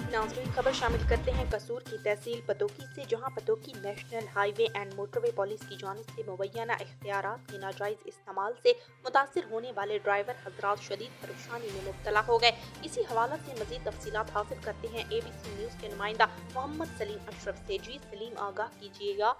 नाज़रीन खबर शामिल करते हैं कसूर की तहसील पतोकी से, जहां Pattoki national highway and motorway police की जानिब से मुबैना इख्तियारात के नाजायज़ इस्तेमाल से मुतासिर होने वाले ड्राइवर हजरात शदीद परेशानी में मुब्तला हो गए। इसी हवाले से मज़ीद तफसीलात हासिल करते हैं ABC न्यूज़ के नुमाइंदा मोहम्मद सलीम अशरफ से। जी सलीम, आगाह कीजिएगा।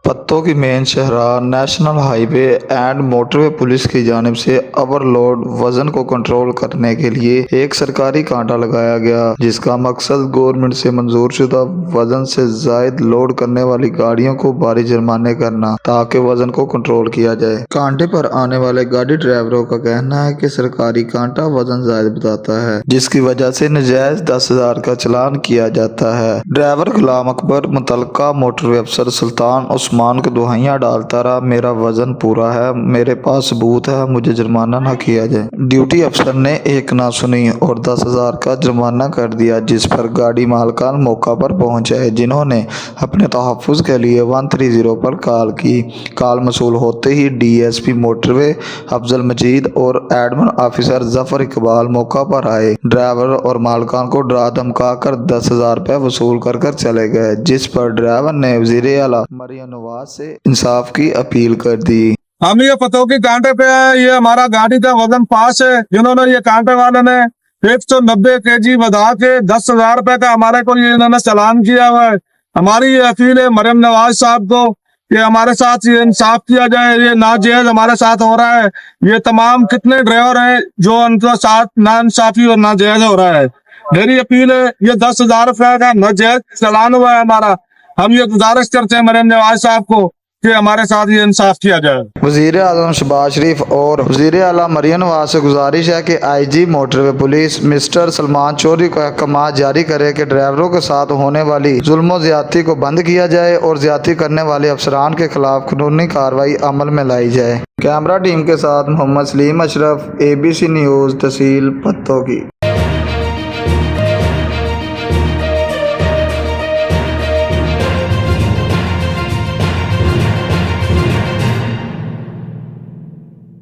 पत्तों की मेन शहरा national highway and motorway police की जानिब से ओवरलोड वजन को कंट्रोल करने के लिए एक सरकारी कांटा लगाया गया, जिसका मकसद गवर्नमेंट से मंजूर शुदा वजन से जायद लोड करने वाली गाड़ियों को भारी जुर्माने करना, ताकि वजन को कंट्रोल किया जाए। कांटे पर आने वाले गाड़ी ड्राइवरों का कहना है कि सरकारी कांटा वजन जायद बताता है, जिसकी वजह से नजायज 10,000 का चालान किया जाता है। ड्राइवर गुलाम अकबर मुतलका मोटरवे अफसर सुल्तान उस्मान को दुहाइयां डालता रहा, मेरा वजन पूरा है, मेरे पास सबूत है, मुझे जुर्माना न किया जाए। ड्यूटी अफसर ने एक ना सुनी और 10,000 का जुर्माना कर दिया, जिस पर गाड़ी मालकान मौका पर पहुंचे, जिन्होंने अपने तहफ़्फ़ुज़ के लिए 130 पर कॉल की। कॉल मसूल होते ही DSP मोटरवे अफजल मजीद और एडमिन ऑफिसर जफर इकबाल मौका पर आए। ड्राइवर और मालकान को डरा धमका कर 10,000 रुपये वसूल कर चले गए, जिस पर ड्राइवर ने वज़ीर आला मरियम नवाज से इंसाफ की अपील कर दी। हम ये पतोकी कांटे पे है, ये हमारा गाड़ी का वजन पास है। जिन्होंने ये कांटे वाले ने 190 kg बढ़ा के 10,000 रुपए का हमारे को ये इन्होंने चालान किया हुआ है। हमारी ये अपील है मरियम नवाज साहब को कि हमारे साथ ये इंसाफ किया जाए। ये नाजायज हमारे साथ हो रहा है। ये तमाम कितने ड्राइवर हैं जो उनके साथ नाइंसाफी और नाजायज हो रहा है। मेरी अपील है, ये 10,000 रुपए का नाजायज चालान हुआ है हमारा। हम ये गुजारिश करते हैं मरियम नवाज साहब को कि हमारे साथ ये इंसाफ किया जाए। वज़ीर आज़म शहबाज शरीफ और वज़ीर आला मरियम नवाज से गुजारिश है कि IG motorway police mister Salman Chaudhry को अहकाम जारी करे कि ड्राइवरों के साथ होने वाली जुल्म ज़्यादती को बंद किया जाए और ज़्यादती करने वाले अफसरान के खिलाफ कानूनी कार्रवाई अमल में लाई जाए। कैमरा टीम के साथ मोहम्मद सलीम अशरफ, ABC न्यूज़, तहसील पत्तोकी।